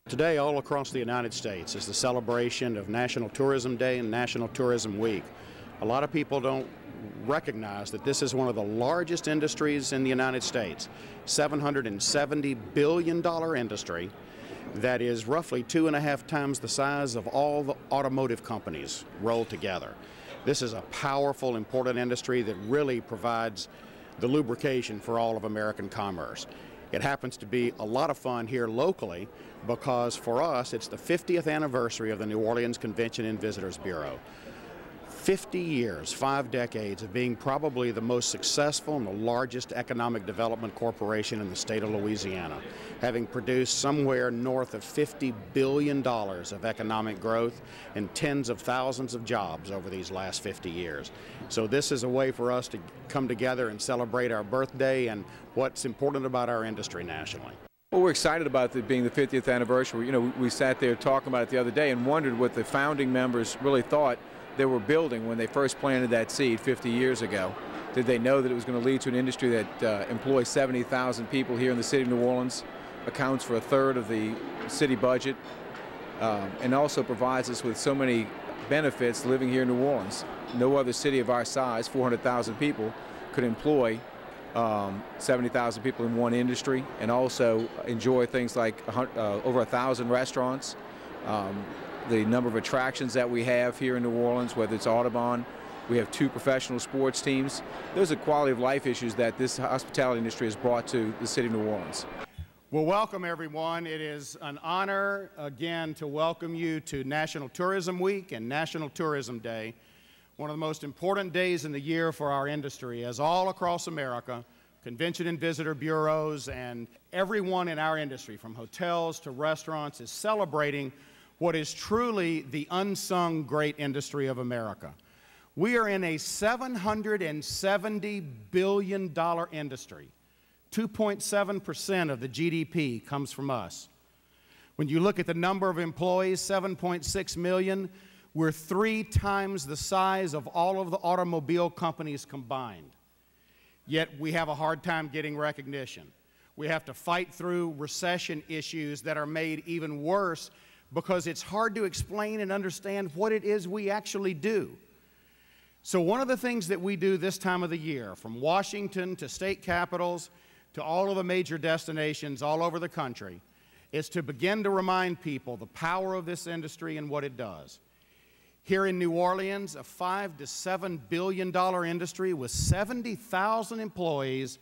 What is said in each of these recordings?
Today, all across the United States is the celebration of National Tourism Day and National Tourism Week. A lot of people don't recognize that this is one of the largest industries in the United States, $770 billion industry that is roughly 2.5 times the size of all the automotive companies rolled together. This is a powerful, important industry that really provides the lubrication for all of American commerce. It happens to be a lot of fun here locally because for us it's the 50th anniversary of the New Orleans Convention and Visitors Bureau. 50 years, 5 decades of being probably the most successful and the largest economic development corporation in the state of Louisiana, having produced somewhere north of $50 billion of economic growth and tens of thousands of jobs over these last 50 years. So this is a way for us to come together and celebrate our birthday and what's important about our industry nationally. Well, we're excited about it being the 50th anniversary. You know, we sat there talking about it the other day and wondered what the founding members really thought they were building when they first planted that seed 50 years ago. Did they know that it was going to lead to an industry that employs 70,000 people here in the city of New Orleans, accounts for 1/3 of the city budget, and also provides us with so many benefits living here in New Orleans? No other city of our size, 400,000 people, could employ 70,000 people in one industry and also enjoy things like over 1,000 restaurants. The number of attractions that we have here in New Orleans, whether it's Audubon, we have 2 professional sports teams. Those are quality of life issues that this hospitality industry has brought to the city of New Orleans. Well, welcome everyone. It is an honor again to welcome you to National Tourism Week and National Tourism Day, one of the most important days in the year for our industry, as all across America, convention and visitor bureaus and everyone in our industry, from hotels to restaurants, is celebrating what is truly the unsung great industry of America. We are in a $770 billion industry. 2.7% of the GDP comes from us. When you look at the number of employees, 7.6 million, we're 3 times the size of all of the automobile companies combined. Yet we have a hard time getting recognition. We have to fight through recession issues that are made even worse because it's hard to explain and understand what it is we actually do. So one of the things that we do this time of the year, from Washington to state capitals to all of the major destinations all over the country, is to begin to remind people the power of this industry and what it does. Here in New Orleans, a $5 to $7 billion industry with 70,000 employees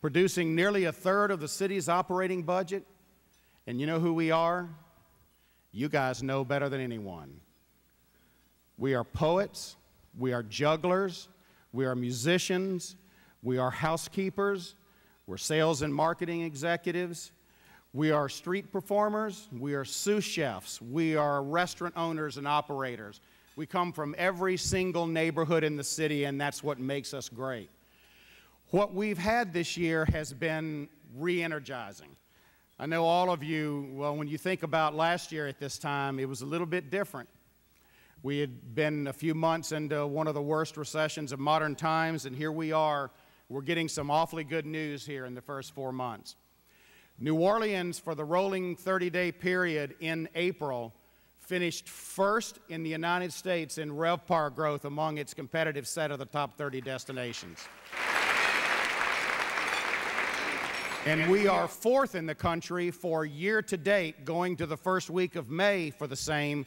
producing nearly 1/3 of the city's operating budget. And you know who we are? You guys know better than anyone. We are poets, we are jugglers, we are musicians, we are housekeepers, we're sales and marketing executives, we are street performers, we are sous chefs, we are restaurant owners and operators. We come from every single neighborhood in the city, and that's what makes us great. What we've had this year has been re-energizing. I know all of you, well, when you think about last year at this time, it was a little bit different. We had been a few months into one of the worst recessions of modern times, and here we are. We're getting some awfully good news here in the first 4 months. New Orleans, for the rolling 30-day period in April, finished first in the United States in RevPAR growth among its competitive set of the top 30 destinations. And we are 4th in the country for year-to-date, going to the first week of May for the same.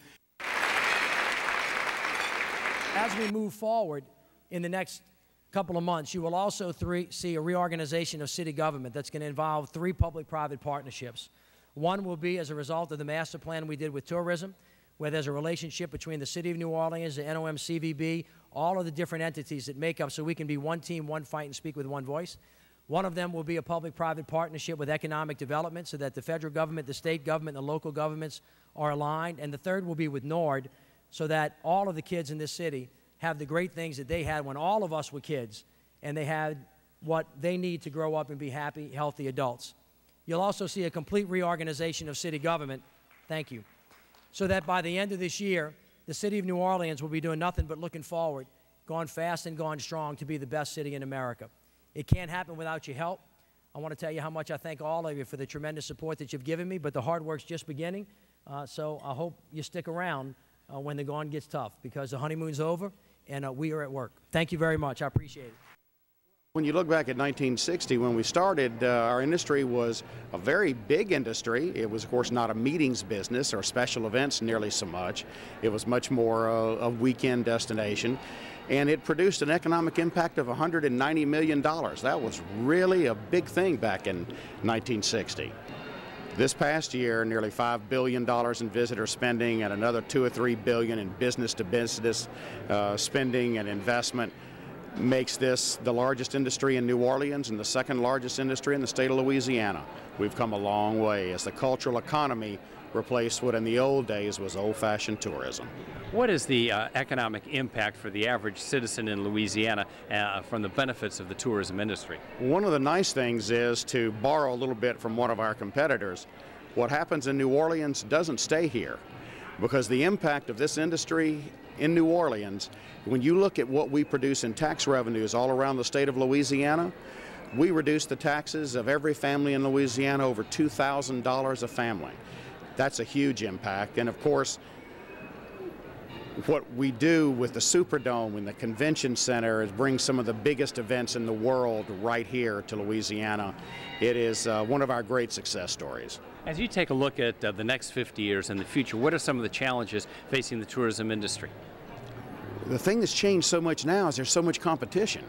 As we move forward in the next couple of months, you will also see a reorganization of city government that's going to involve 3 public-private partnerships. One will be as a result of the master plan we did with tourism, where there's a relationship between the City of New Orleans, the NOMCVB, all of the different entities that make up so we can be one team, one fight, and speak with one voice. One of them will be a public-private partnership with economic development so that the federal government, the state government, and the local governments are aligned. And the third will be with NORD so that all of the kids in this city have the great things that they had when all of us were kids, and they had what they need to grow up and be happy, healthy adults. You'll also see a complete reorganization of city government, thank you, so that by the end of this year, the city of New Orleans will be doing nothing but looking forward, going fast and going strong to be the best city in America. It can't happen without your help. I want to tell you how much I thank all of you for the tremendous support that you've given me, but the hard work's just beginning. So I hope you stick around when the going gets tough, because the honeymoon's over and we are at work. Thank you very much. I appreciate it. When you look back at 1960, when we started, our industry was a very big industry. It was, of course, not a meetings business or special events nearly so much. It was much more a weekend destination. And it produced an economic impact of $190 million. That was really a big thing back in 1960. This past year, nearly $5 billion in visitor spending and another $2 or $3 billion in business-to-business spending and investment makes this the largest industry in New Orleans and the second largest industry in the state of Louisiana. We've come a long way as the cultural economy replaced what in the old days was old-fashioned tourism. What is the economic impact for the average citizen in Louisiana from the benefits of the tourism industry? One of the nice things is, to borrow a little bit from one of our competitors, what happens in New Orleans doesn't stay here, because the impact of this industry in New Orleans, when you look at what we produce in tax revenues all around the state of Louisiana, we reduce the taxes of every family in Louisiana over $2,000 a family. That's a huge impact. And of course, what we do with the Superdome and the Convention Center is bring some of the biggest events in the world right here to Louisiana. It is one of our great success stories. As you take a look at the next 50 years in the future, what are some of the challenges facing the tourism industry? The thing that's changed so much now is there's so much competition.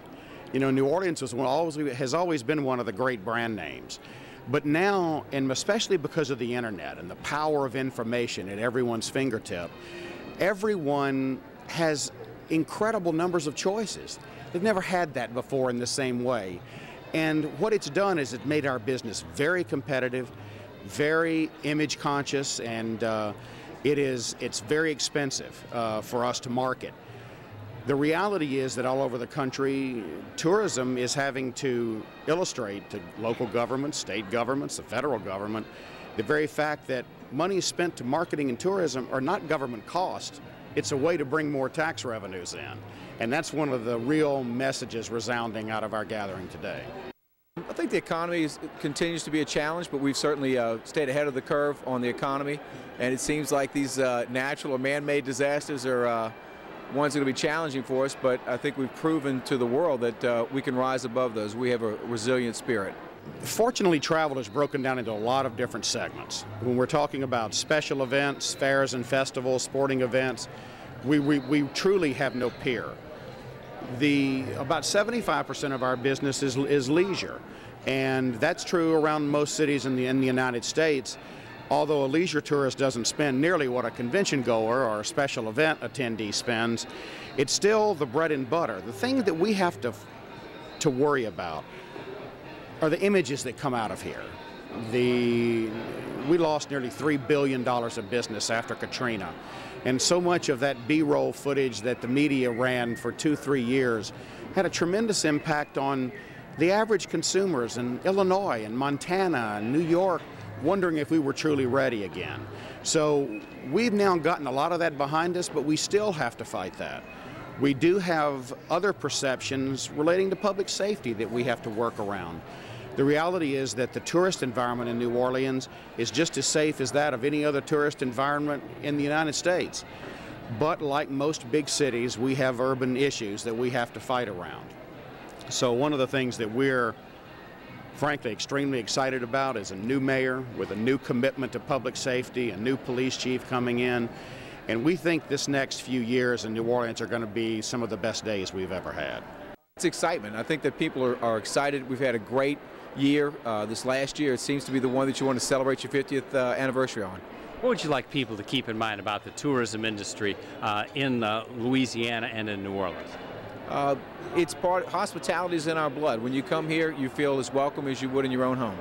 You know, New Orleans has always been one of the great brand names. But now, and especially because of the internet and the power of information at everyone's fingertip, everyone has incredible numbers of choices. They've never had that before in the same way. And what it's done is it made our business very competitive, very image conscious, and it's very expensive for us to market. The reality is that all over the country, tourism is having to illustrate to local governments, state governments, the federal government, the very fact that money spent to marketing and tourism are not government costs. It's a way to bring more tax revenues in. And that's one of the real messages resounding out of our gathering today. I think the economy continues to be a challenge, but we've certainly stayed ahead of the curve on the economy. And it seems like these natural or man-made disasters are one's going to be challenging for us, but I think we've proven to the world that we can rise above those. We have a resilient spirit. Fortunately, travel is broken down into a lot of different segments. When we're talking about special events, fairs and festivals, sporting events, we truly have no peer. About 75% of our business is leisure, and that's true around most cities in the United States. Although a leisure tourist doesn't spend nearly what a convention goer or a special event attendee spends, it's still the bread and butter. The thing that we have to worry about are the images that come out of here. We lost nearly $3 billion of business after Katrina, and so much of that B-roll footage that the media ran for 2-3 years had a tremendous impact on the average consumers in Illinois and Montana and New York, wondering if we were truly ready again. So we've now gotten a lot of that behind us, but we still have to fight that. We do have other perceptions relating to public safety that we have to work around. The reality is that the tourist environment in New Orleans is just as safe as that of any other tourist environment in the United States. But like most big cities, we have urban issues that we have to fight around. So one of the things that we're frankly extremely excited about is a new mayor with a new commitment to public safety, a new police chief coming in, and we think this next few years in New Orleans are going to be some of the best days we've ever had. It's excitement. I think that people are excited. We've had a great year. This last year, it seems to be the one that you want to celebrate your 50th anniversary on. What would you like people to keep in mind about the tourism industry in Louisiana and in New Orleans? Hospitality is in our blood. When you come here, you feel as welcome as you would in your own home.